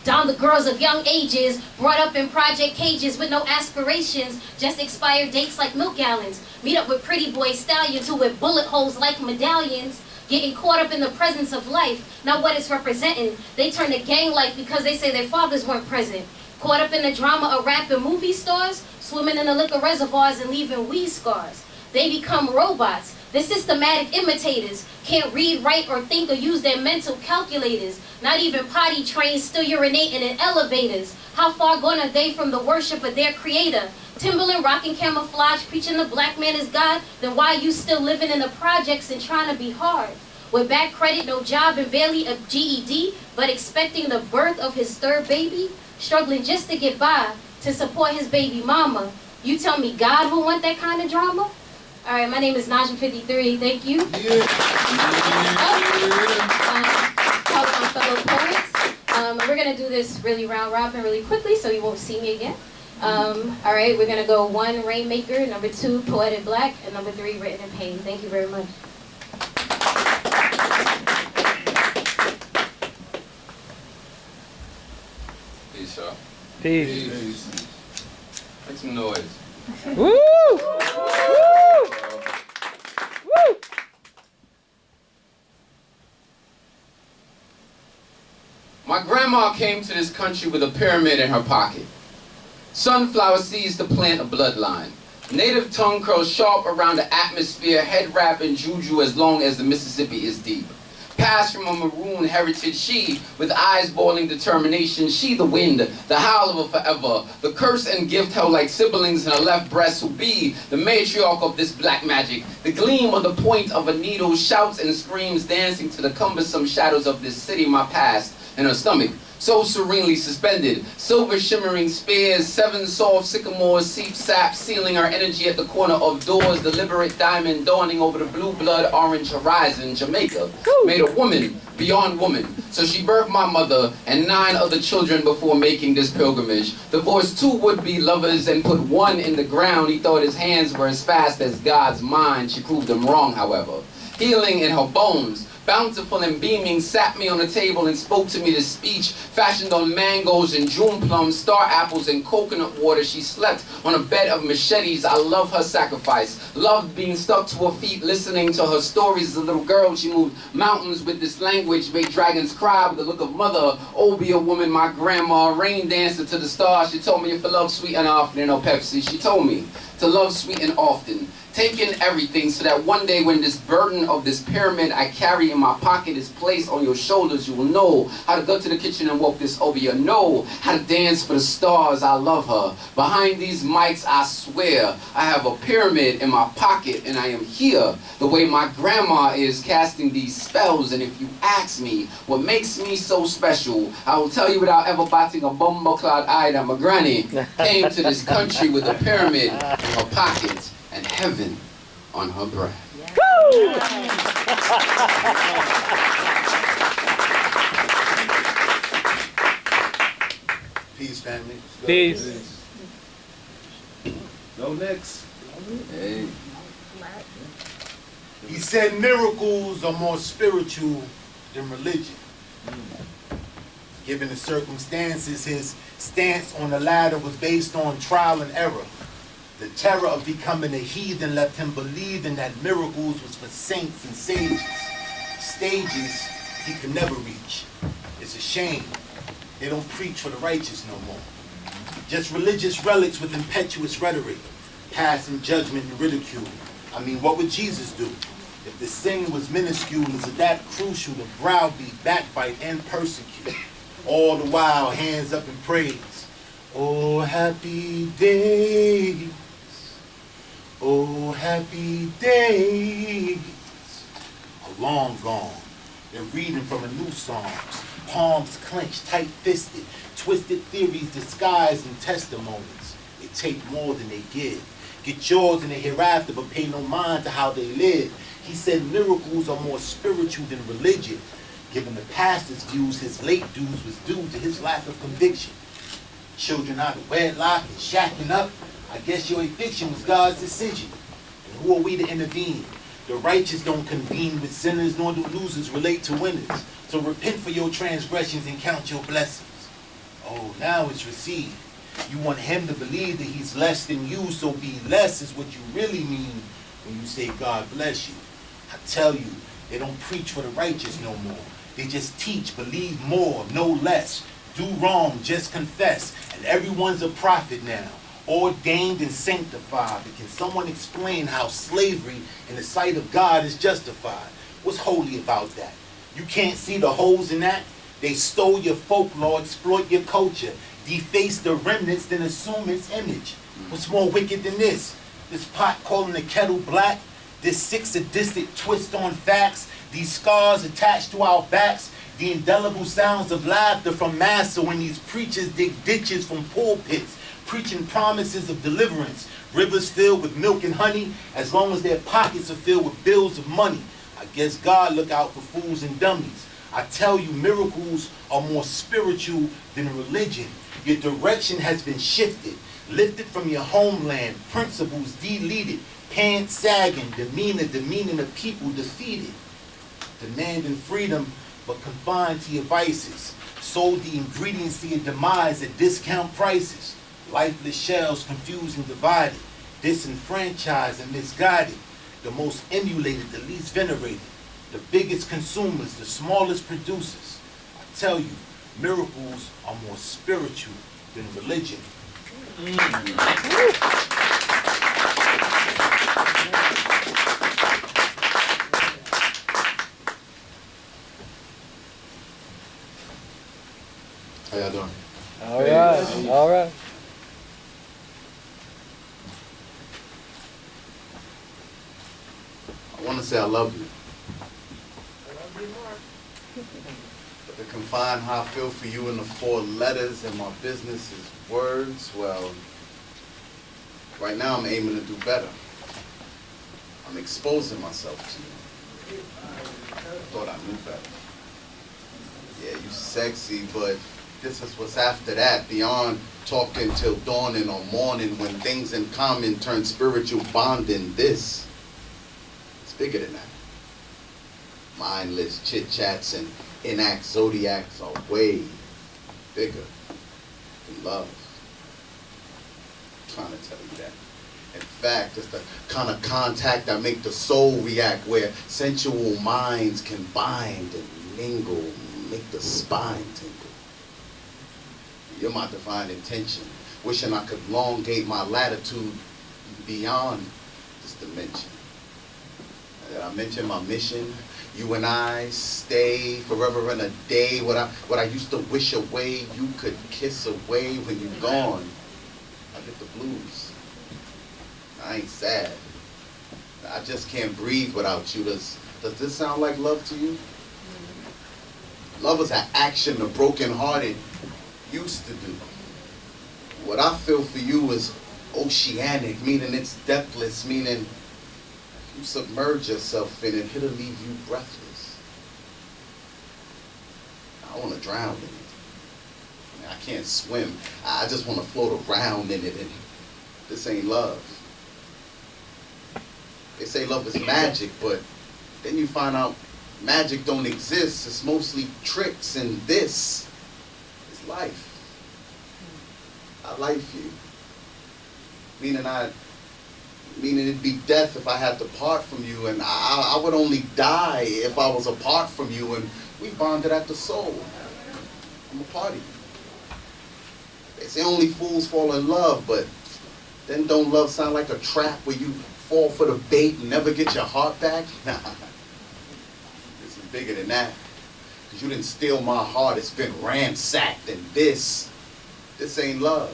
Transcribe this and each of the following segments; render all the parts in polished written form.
Down the girls of young ages, brought up in project cages with no aspirations, just expired dates like milk gallons. Meet up with pretty boy stallions who with bullet holes like medallions. Getting caught up in the presence of life, not what it's representing. They turn to gang life because they say their fathers weren't present. Caught up in the drama of rap and movie stars, swimming in the liquor reservoirs and leaving weed scars. They become robots, they're systematic imitators. Can't read, write, or think or use their mental calculators. Not even potty trained, still urinating in elevators. How far gone are they from the worship of their creator? Timberland rocking camouflage, preaching the black man is God. Then why you still living in the projects and trying to be hard? With bad credit, no job, and barely a GED, but expecting the birth of his third baby? Struggling just to get by, to support his baby mama. You tell me God will want that kind of drama? All right, my name is Naja 53. Thank you. Help my fellow poets. We're gonna do this really round robin really quickly, so you won't see me again. All right, we're gonna go 1, Rainmaker, number 2, Poetic Black, and number 3, Written in Pain. Thank you very much. Peace, y'all. Peace. Make some noise. Woo! Woo! Woo! My grandma came to this country with a pyramid in her pocket. Sunflower seeds to plant a bloodline. Native tongue curls sharp around the atmosphere, head wrap and juju as long as the Mississippi is deep. Passed from a maroon heritage, she, with eyes boiling determination, she the wind, the howl of a forever, the curse and gift held like siblings in her left breast who be the matriarch of this black magic, the gleam of the point of a needle, shouts and screams dancing to the cumbersome shadows of this city, my past, in her stomach. So serenely suspended, silver shimmering spears, 7 soft sycamores, seep sap, sealing her energy at the corner of doors, deliberate diamond dawning over the blue blood orange horizon, Jamaica, made a woman beyond woman. So she birthed my mother and 9 other children before making this pilgrimage. Divorced 2 would-be lovers and put 1 in the ground. He thought his hands were as fast as God's mind. She proved him wrong, however. Healing in her bones, bountiful and beaming, sat me on the table and spoke to me this speech, fashioned on mangoes and June plums, star apples and coconut water. She slept on a bed of machetes. I love her sacrifice, loved being stuck to her feet, listening to her stories. As a little girl, she moved mountains with this language, made dragons cry with the look of mother. Oh, be a woman, my grandma, rain dancer to the stars. She told me if I love sweet and often, no Pepsi. She told me to love sweet and often. Take in everything so that one day when this burden of this pyramid I carry in my pocket is placed on your shoulders, you will know how to go to the kitchen and walk this over your know how to dance for the stars. I love her. Behind these mics, I swear, I have a pyramid in my pocket and I am here the way my grandma is casting these spells. And if you ask me what makes me so special, I will tell you without ever batting a bumbleclad eye that my granny came to this country with a pyramid in her pocket and heaven on her breath. Woo! Peace, family. Peace. Go next. Hey. He said miracles are more spiritual than religion. Given the circumstances, his stance on the ladder was based on trial and error. The terror of becoming a heathen left him believing that miracles was for saints and sages. Stages he could never reach. It's a shame they don't preach for the righteous no more. Just religious relics with impetuous rhetoric, passing judgment and ridicule. I mean, what would Jesus do? If the sin was minuscule, is it that crucial to browbeat, backbite, and persecute? All the while, hands up in praise. Oh, happy days. Oh, happy days are long gone. They're reading from a new Psalms. Palms clenched, tight-fisted, twisted theories disguised in testimonies. They take more than they give. Get yours in the hereafter, but pay no mind to how they live. He said miracles are more spiritual than religion. Given the pastor's views, his late dues was due to his lack of conviction. Children out of wedlock and shacking up. I guess your eviction was God's decision. And who are we to intervene? The righteous don't convene with sinners, nor do losers relate to winners. So repent for your transgressions and count your blessings. Oh, now it's received. You want him to believe that he's less than you, so be less is what you really mean when you say God bless you. I tell you, they don't preach for the righteous no more. They just teach, believe more, no less. Do wrong, just confess. And everyone's a prophet now, ordained and sanctified. But can someone explain how slavery in the sight of God is justified? What's holy about that? You can't see the holes in that? They stole your folklore, exploit your culture, deface the remnants, then assume its image. What's more wicked than this? This pot calling the kettle black, this sick sadistic twist on facts, these scars attached to our backs, the indelible sounds of laughter from massa when these preachers dig ditches from pulpits, preaching promises of deliverance, rivers filled with milk and honey, as long as their pockets are filled with bills of money. I guess God look out for fools and dummies. I tell you, miracles are more spiritual than religion. Your direction has been shifted, lifted from your homeland, principles deleted, pants sagging, demeaning the people defeated, demanding freedom but confined to your vices, sold the ingredients to your demise at discount prices, lifeless shells confused and divided, disenfranchised and misguided, the most emulated, the least venerated, the biggest consumers, the smallest producers. I tell you, miracles are more spiritual than religion. How y'all doing? All right. All right. I want to say I love you. But to confine how I feel for you in the 4 letters and my business is words, well, right now I'm aiming to do better. I'm exposing myself to you. I thought I knew better. Yeah, you sexy, but this is what's after that, beyond talking till dawning or morning when things in common turn spiritual bonding. This, it's bigger than that. Mindless chit-chats and inact zodiacs are way bigger than love. I'm trying to tell you that. In fact, it's the kind of contact that make the soul react, where sensual minds can bind and mingle, make the spine tingle. You're my divine intention, wishing I could elongate my latitude beyond this dimension. Did I mention my mission? You and I stay forever in a day. What I used to wish away, you could kiss away when you're gone. I get the blues. I ain't sad. I just can't breathe without you. Does this sound like love to you? Love is an action the brokenhearted used to do. What I feel for you is oceanic, meaning it's depthless, meaning if you submerge yourself in it, it'll leave you breathless. I want to drown in it. I can't swim. I just want to float around in it, and this ain't love. They say love is magic, but then you find out magic don't exist. It's mostly tricks, and this is life. I life you. Meaning it'd be death if I had to part from you, and I would only die if I was apart from you, and we bonded at the soul. I'm a party. They say only fools fall in love, but then don't love sound like a trap where you fall for the bait and never get your heart back? Nah. This is bigger than that. Because you didn't steal my heart, it's been ransacked, and this ain't love.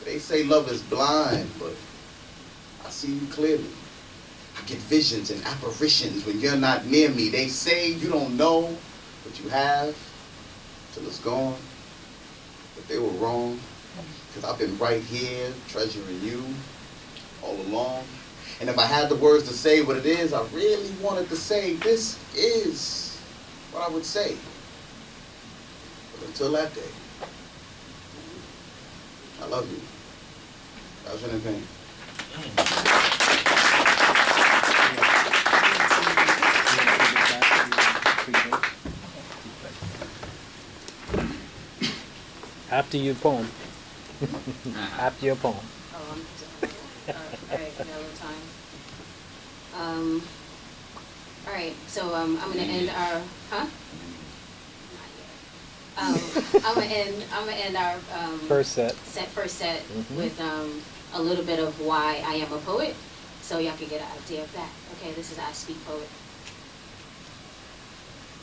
They say love is blind, but I see you clearly. I get visions and apparitions when you're not near me. They say you don't know what you have till it's gone. But they were wrong, because I've been right here treasuring you all along. And if I had the words to say what it is I really wanted to say, this is what I would say. But until that day, I love you. That's anything. After your poem. After your poem. Oh, I'm alright, we got a little time. Alright, so I'm gonna end our I'm gonna end our First set. first set with a little bit of why I am a poet, so y'all can get an idea of that. Okay, this is I Speak Poet.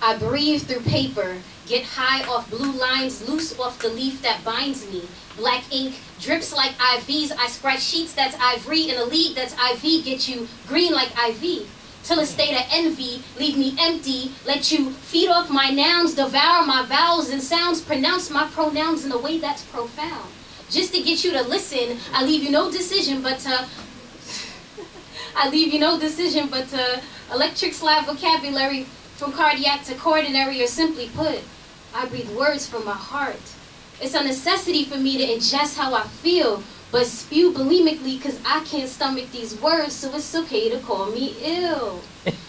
I breathe through paper, get high off blue lines, loose off the leaf that binds me. Black ink drips like IVs. I scratch sheets that's ivory in a league that's IV. Get you green like IV. Till a state of envy, leave me empty. Let you feed off my nouns, devour my vowels and sounds, pronounce my pronouns in a way that's profound. Just to get you to listen, I leave you no decision but to electric slide vocabulary. From cardiac to coronary, or simply put, I breathe words from my heart. It's a necessity for me to ingest how I feel, but spew bulimically because I can't stomach these words, so it's okay to call me ill.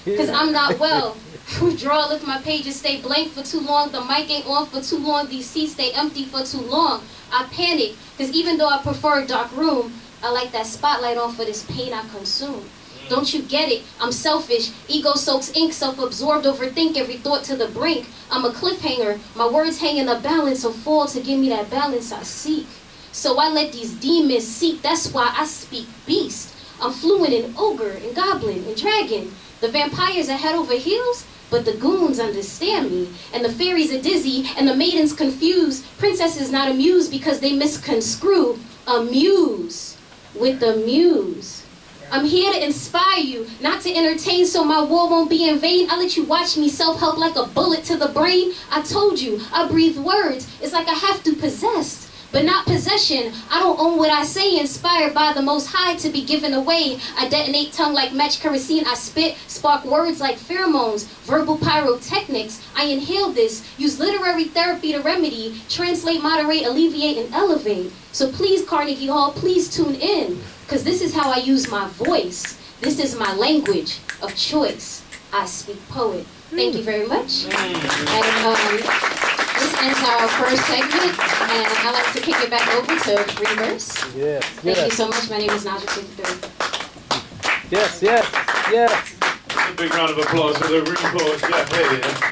Because I'm not well. Withdrawal if my pages stay blank for too long, the mic ain't on for too long, these seats stay empty for too long. I panic, because even though I prefer a dark room, I like that spotlight on for this pain I consume. Don't you get it? I'm selfish. Ego soaks ink, self-absorbed, overthink every thought to the brink. I'm a cliffhanger. My words hang in a balance of fall to give me that balance I seek. So I let these demons seek. That's why I speak beast. I'm fluent in ogre and goblin and dragon. The vampires are head over heels, but the goons understand me. And the fairies are dizzy and the maidens confused. Princesses not amused because they misconstrue. Amuse with the muse. I'm here to inspire you, not to entertain, so my war won't be in vain. I let you watch me self-help like a bullet to the brain. I told you, I breathe words. It's like I have to possess, but not possession. I don't own what I say, inspired by the Most High to be given away. I detonate tongue like match kerosene. I spit, spark words like pheromones, verbal pyrotechnics. I inhale this, use literary therapy to remedy, translate, moderate, alleviate, and elevate. So please, Carnegie Hall, please tune in. Because this is how I use my voice. This is my language of choice. I speak poet. Thank you very much. And this ends our first segment. And I'd like to kick it back over to free verse. Yes. Thank you so much. My name is Naja 53. Yes. A big round of applause for the Green Poets. Yeah, hey, yeah.